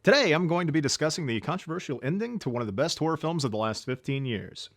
Today, I'm going to be discussing the controversial ending to one of the best horror films of the last 15 years.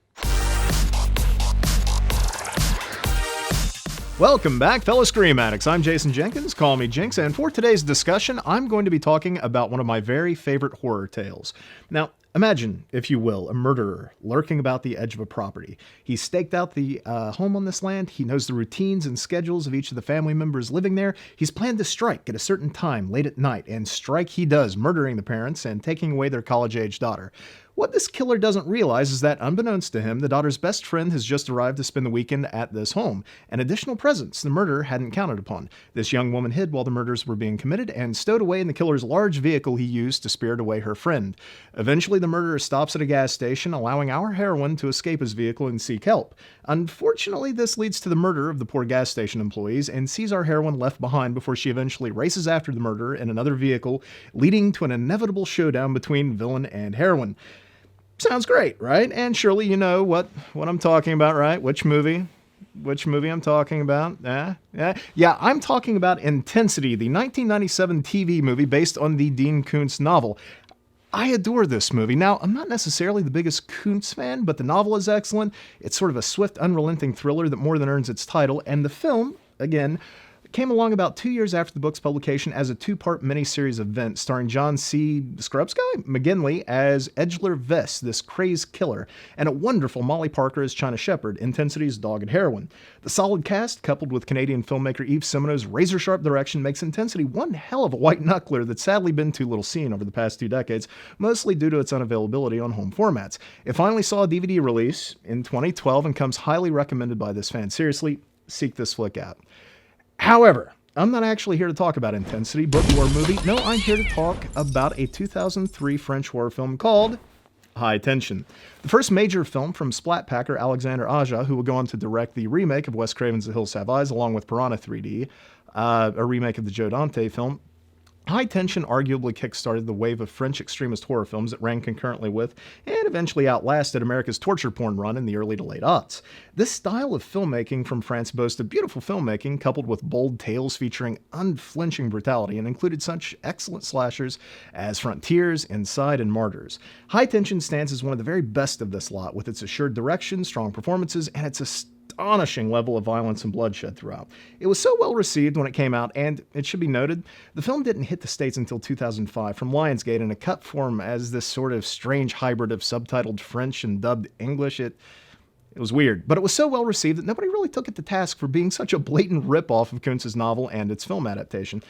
Welcome back, fellow Scream Addicts. I'm Jason Jenkins, call me Jinx, and for today's discussion, I'm going to be talking about one of my very favorite horror tales. Now, imagine, if you will, a murderer lurking about the edge of a property. He's staked out the home on this land. He knows the routines and schedules of each of the family members living there. He's planned to strike at a certain time late at night, and strike he does, murdering the parents and taking away their college-age daughter. What this killer doesn't realize is that, unbeknownst to him, the daughter's best friend has just arrived to spend the weekend at this home, an additional presence the murderer hadn't counted upon. This young woman hid while the murders were being committed and stowed away in the killer's large vehicle he used to spirit away her friend. Eventually, the murderer stops at a gas station, allowing our heroine to escape his vehicle and seek help. Unfortunately, this leads to the murder of the poor gas station employees and sees our heroine left behind before she eventually races after the murderer in another vehicle, leading to an inevitable showdown between villain and heroine. Sounds great, right? And surely you know what I'm talking about, right? Which movie I'm talking about? Yeah, I'm talking about Intensity, the 1997 TV movie based on the Dean Koontz novel. I adore this movie. Now, I'm not necessarily the biggest Koontz fan, but the novel is excellent. It's sort of a swift, unrelenting thriller that more than earns its title, and the film, again, came along about 2 years after the book's publication as a two-part miniseries event starring John C. McGinley as Edgeler Vest, this crazed killer, and a wonderful Molly Parker as China Shepherd, Intensity's dogged heroine. The solid cast, coupled with Canadian filmmaker Yves Simoneau's razor-sharp direction, makes Intensity one hell of a white knuckler that's sadly been too little seen over the past 2 decades, mostly due to its unavailability on home formats. It finally saw a DVD release in 2012 and comes highly recommended by this fan. Seriously, seek this flick out. However, I'm not actually here to talk about Intensity, book or movie. No, I'm here to talk about a 2003 French horror film called High Tension. The first major film from splat packer Alexandre Aja, who will go on to direct the remake of Wes Craven's The Hills Have Eyes, along with Piranha 3D, a remake of the Joe Dante film. High Tension arguably kickstarted the wave of French extremist horror films that ran concurrently with, and eventually outlasted, America's torture porn run in the early to late aughts. This style of filmmaking from France boasted beautiful filmmaking coupled with bold tales featuring unflinching brutality and included such excellent slashers as Frontiers, Inside, and Martyrs. High Tension stands as one of the very best of this lot, with its assured direction, strong performances, and its astonishing level of violence and bloodshed throughout. It was so well received when it came out, and it should be noted, the film didn't hit the States until 2005 from Lionsgate in a cut form as this sort of strange hybrid of subtitled French and dubbed English. It was weird, but it was so well received that nobody really took it to task for being such a blatant rip-off of Koontz's novel and its film adaptation.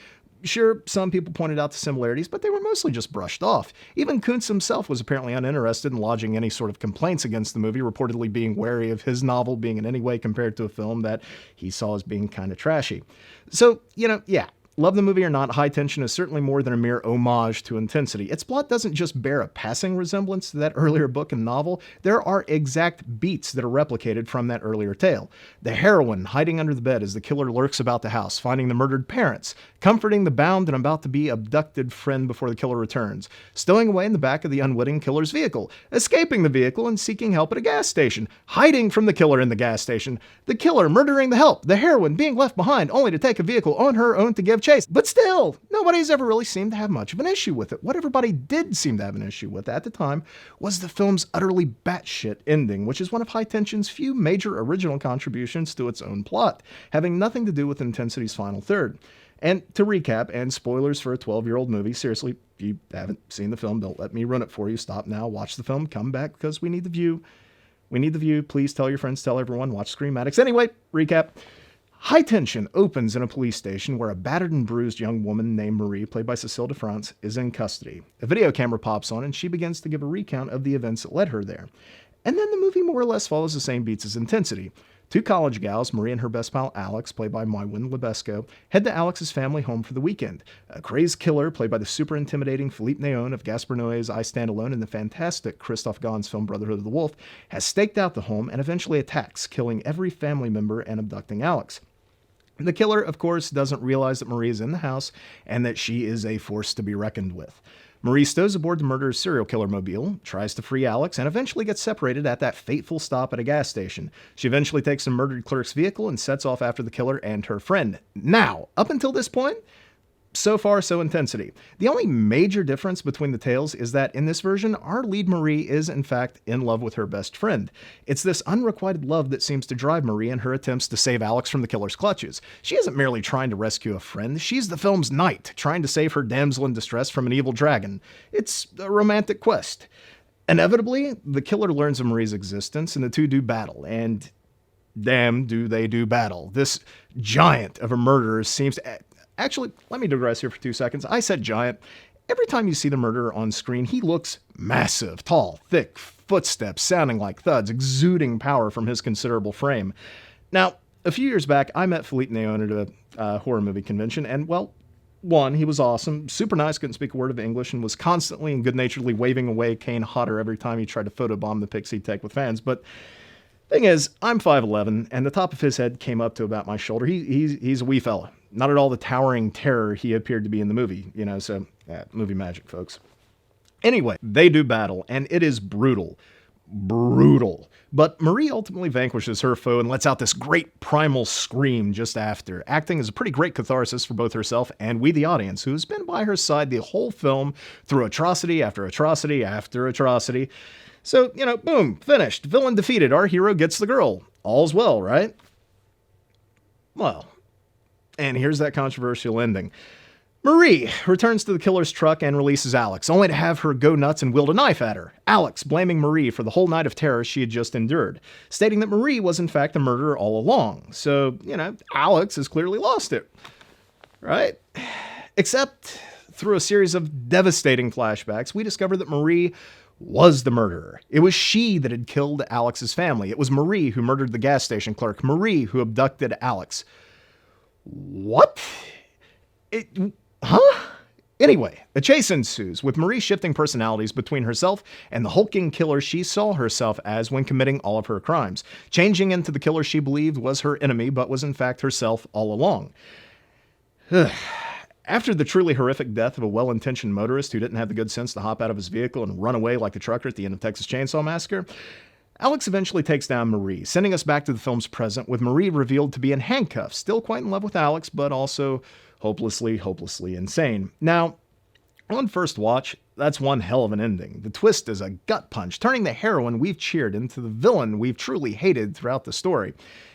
Sure, some people pointed out the similarities, but they were mostly just brushed off. Even Koontz himself was apparently uninterested in lodging any sort of complaints against the movie, reportedly being wary of his novel being in any way compared to a film that he saw as being kind of trashy. So, yeah. Love the movie or not, High Tension is certainly more than a mere homage to Intensity. Its plot doesn't just bear a passing resemblance to that earlier book and novel. There are exact beats that are replicated from that earlier tale. The heroine hiding under the bed as the killer lurks about the house, finding the murdered parents, comforting the bound and about to be abducted friend before the killer returns, stowing away in the back of the unwitting killer's vehicle, escaping the vehicle and seeking help at a gas station, hiding from the killer in the gas station, the killer murdering the help, the heroine being left behind only to take a vehicle on her own to give chase. But still, nobody's ever really seemed to have much of an issue with it. What everybody did seem to have an issue with at the time was the film's utterly batshit ending, which is one of High Tension's few major original contributions to its own plot, having nothing to do with Intensity's final third. And to recap, and spoilers for a 12-year-old movie, seriously, if you haven't seen the film, don't let me run it for you. Stop now, watch the film, come back because we need the view. We need the view. Please tell your friends, tell everyone, watch Scream Addicts. Anyway, recap. High Tension opens in a police station where a battered and bruised young woman named Marie, played by Cécile de France, is in custody. A video camera pops on and she begins to give a recount of the events that led her there. And then the movie more or less follows the same beats as Intensity. 2 college gals, Marie and her best pal Alex, played by Maïwenn Lebesco, head to Alex's family home for the weekend. A crazed killer, played by the super intimidating Philippe Néon of Gaspar Noé's I Stand Alone and the fantastic Christophe Gans's film Brotherhood of the Wolf, has staked out the home and eventually attacks, killing every family member and abducting Alex. The killer, of course, doesn't realize that Marie is in the house and that she is a force to be reckoned with. Marie stows aboard the murderer's serial killer mobile, tries to free Alex, and eventually gets separated at that fateful stop at a gas station. She eventually takes the murdered clerk's vehicle and sets off after the killer and her friend. Now, up until this point, so far, so intensity. The only major difference between the tales is that in this version, our lead Marie is in fact in love with her best friend. It's this unrequited love that seems to drive Marie in her attempts to save Alex from the killer's clutches. She isn't merely trying to rescue a friend, she's the film's knight, trying to save her damsel in distress from an evil dragon. It's a romantic quest. Inevitably, the killer learns of Marie's existence and the two do battle, and damn do they do battle. This giant of a murderer seems to... Actually, let me digress here for 2 seconds. I said giant. Every time you see the murderer on screen, he looks massive, tall, thick, footsteps sounding like thuds, exuding power from his considerable frame. Now, a few years back, I met Philippe Neon at a horror movie convention, and, well, one, he was awesome, super nice, couldn't speak a word of English, and was constantly and good-naturedly waving away Kane Hodder every time he tried to photobomb the pics he'd take with fans, but... Thing is, I'm 5'11", and the top of his head came up to about my shoulder. He's a wee fella. Not at all the towering terror he appeared to be in the movie, so movie magic, folks. Anyway, they do battle, and it is brutal. Brutal. But Marie ultimately vanquishes her foe and lets out this great primal scream just after, acting as a pretty great catharsis for both herself and we, the audience, who has been by her side the whole film through atrocity after atrocity after atrocity. So, boom, finished. Villain defeated. Our hero gets the girl. All's well, right? Well, and here's that controversial ending. Marie returns to the killer's truck and releases Alex, only to have her go nuts and wield a knife at her. Alex blaming Marie for the whole night of terror she had just endured, stating that Marie was in fact the murderer all along. So, Alex has clearly lost it. Right? Except through a series of devastating flashbacks, we discover that Marie was the murderer. It was she that had killed Alex's family. It was Marie who murdered the gas station clerk. Marie who abducted Alex. What? Anyway, a chase ensues, with Marie shifting personalities between herself and the hulking killer she saw herself as when committing all of her crimes, changing into the killer she believed was her enemy but was in fact herself all along. After the truly horrific death of a well-intentioned motorist who didn't have the good sense to hop out of his vehicle and run away like the trucker at the end of Texas Chainsaw Massacre, Alex eventually takes down Marie, sending us back to the film's present, with Marie revealed to be in handcuffs, still quite in love with Alex, but also hopelessly insane. Now, on first watch, that's one hell of an ending. The twist is a gut punch, turning the heroine we've cheered into the villain we've truly hated throughout the story.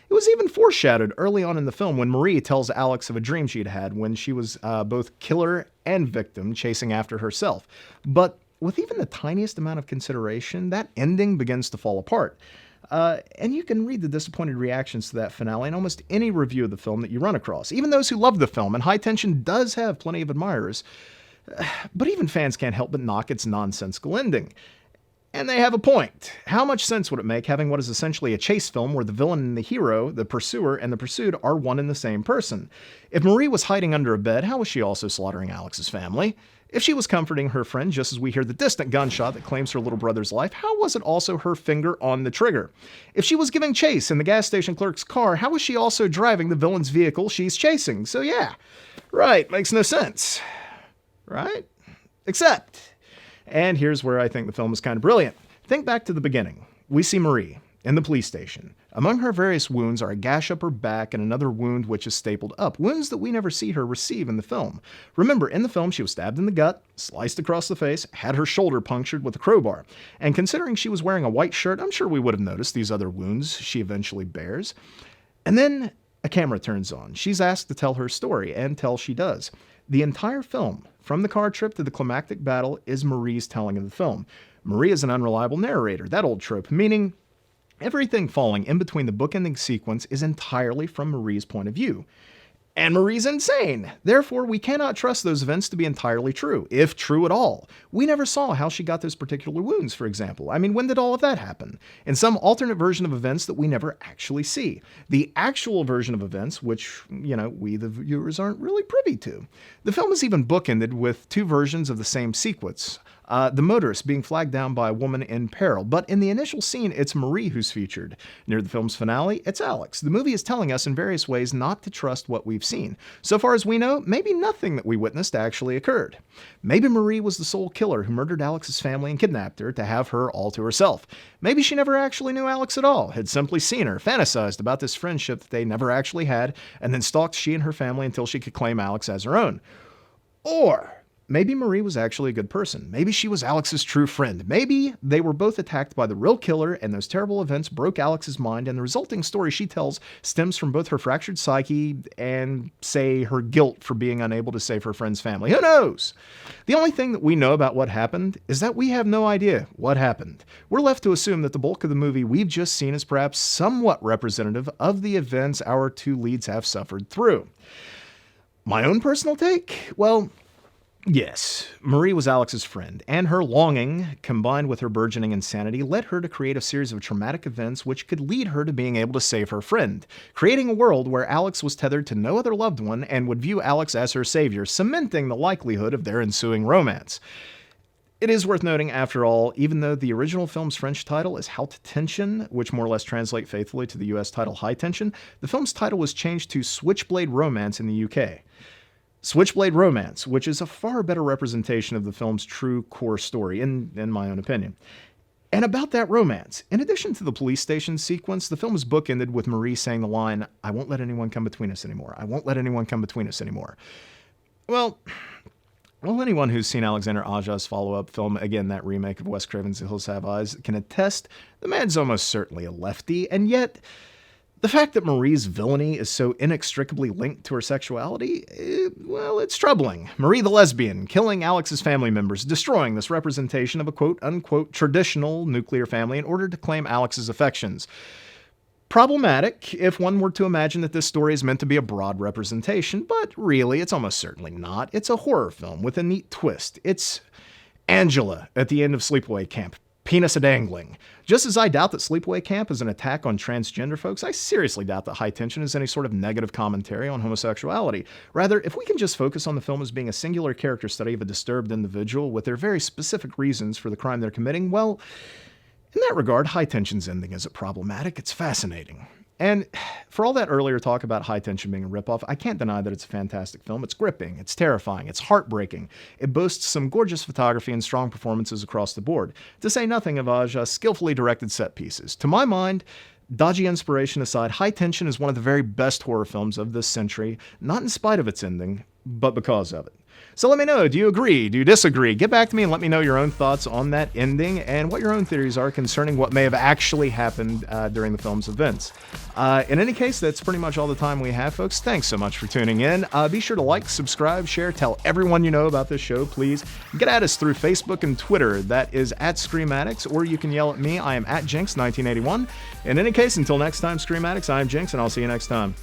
It was even foreshadowed early on in the film when Marie tells Alex of a dream she'd had when she was both killer and victim chasing after herself. But with even the tiniest amount of consideration, that ending begins to fall apart. And you can read the disappointed reactions to that finale in almost any review of the film that you run across. Even those who love the film, and High Tension does have plenty of admirers, but even fans can't help but knock its nonsensical ending. And they have a point. How much sense would it make having what is essentially a chase film where the villain and the hero, the pursuer and the pursued, are one and the same person? If Marie was hiding under a bed, how was she also slaughtering Alex's family? If she was comforting her friend, just as we hear the distant gunshot that claims her little brother's life, how was it also her finger on the trigger? If she was giving chase in the gas station clerk's car, how was she also driving the villain's vehicle she's chasing? So yeah, right, makes no sense. Right? Except... And here's where I think the film is kind of brilliant. Think back to the beginning. We see Marie in the police station. Among her various wounds are a gash up her back and another wound which is stapled up, wounds that we never see her receive in the film. Remember, in the film she was stabbed in the gut, sliced across the face, had her shoulder punctured with a crowbar. And considering she was wearing a white shirt, I'm sure we would have noticed these other wounds she eventually bears. And then a camera turns on. She's asked to tell her story, and she does. The entire film, from the car trip to the climactic battle, is Marie's telling of the film. Marie is an unreliable narrator, that old trope, meaning everything falling in between the bookending sequence is entirely from Marie's point of view. And Marie's insane. Therefore, we cannot trust those events to be entirely true, if true at all. We never saw how she got those particular wounds, for example. I mean, when did all of that happen? In some alternate version of events that we never actually see. The actual version of events, which, we the viewers aren't really privy to. The film is even bookended with two versions of the same sequence. The motorist being flagged down by a woman in peril, but in the initial scene, it's Marie who's featured. Near the film's finale, it's Alex. The movie is telling us in various ways not to trust what we've seen. So far as we know, maybe nothing that we witnessed actually occurred. Maybe Marie was the sole killer who murdered Alex's family and kidnapped her to have her all to herself. Maybe she never actually knew Alex at all, had simply seen her, fantasized about this friendship that they never actually had, and then stalked she and her family until she could claim Alex as her own. Or maybe Marie was actually a good person. Maybe she was Alex's true friend. Maybe they were both attacked by the real killer, and those terrible events broke Alex's mind, and the resulting story she tells stems from both her fractured psyche and, say, her guilt for being unable to save her friend's family. Who knows? The only thing that we know about what happened is that we have no idea what happened. We're left to assume that the bulk of the movie we've just seen is perhaps somewhat representative of the events our two leads have suffered through. My own personal take? Well, yes, Marie was Alex's friend, and her longing, combined with her burgeoning insanity, led her to create a series of traumatic events which could lead her to being able to save her friend, creating a world where Alex was tethered to no other loved one and would view Alex as her savior, cementing the likelihood of their ensuing romance. It is worth noting, after all, even though the original film's French title is Haute Tension, which more or less translates faithfully to the US title High Tension, the film's title was changed to Switchblade Romance in the UK. Switchblade Romance, which is a far better representation of the film's true core story, in my own opinion. And about that romance, in addition to the police station sequence, the film is bookended with Marie saying the line, "I won't let anyone come between us anymore. I won't let anyone come between us anymore." Well, anyone who's seen Alexander Aja's follow-up film, again, that remake of Wes Craven's The Hills Have Eyes, can attest the man's almost certainly a lefty, and yet the fact that Marie's villainy is so inextricably linked to her sexuality, well, it's troubling. Marie the lesbian, killing Alex's family members, destroying this representation of a quote-unquote traditional nuclear family in order to claim Alex's affections. Problematic if one were to imagine that this story is meant to be a broad representation, but really, it's almost certainly not. It's a horror film with a neat twist. It's Angela at the end of Sleepaway Camp. Penis a-dangling. Just as I doubt that Sleepaway Camp is an attack on transgender folks, I seriously doubt that High Tension is any sort of negative commentary on homosexuality. Rather, if we can just focus on the film as being a singular character study of a disturbed individual with their very specific reasons for the crime they're committing, well, in that regard, High Tension's ending isn't problematic, it's fascinating. And for all that earlier talk about High Tension being a ripoff, I can't deny that it's a fantastic film. It's gripping, it's terrifying, it's heartbreaking. It boasts some gorgeous photography and strong performances across the board, to say nothing of Aja's skillfully directed set pieces. To my mind, dodgy inspiration aside, High Tension is one of the very best horror films of this century, not in spite of its ending, but because of it. So let me know, do you agree? Do you disagree? Get back to me and let me know your own thoughts on that ending and what your own theories are concerning what may have actually happened during the film's events. In any case, that's pretty much all the time we have, folks. Thanks so much for tuning in. Be sure to like, subscribe, share, tell everyone you know about this show, please. Get at us through Facebook and Twitter. That is at Scream Addicts, or you can yell at me. I am at Jinx1981. In any case, until next time, Scream Addicts, I am Jinx, and I'll see you next time.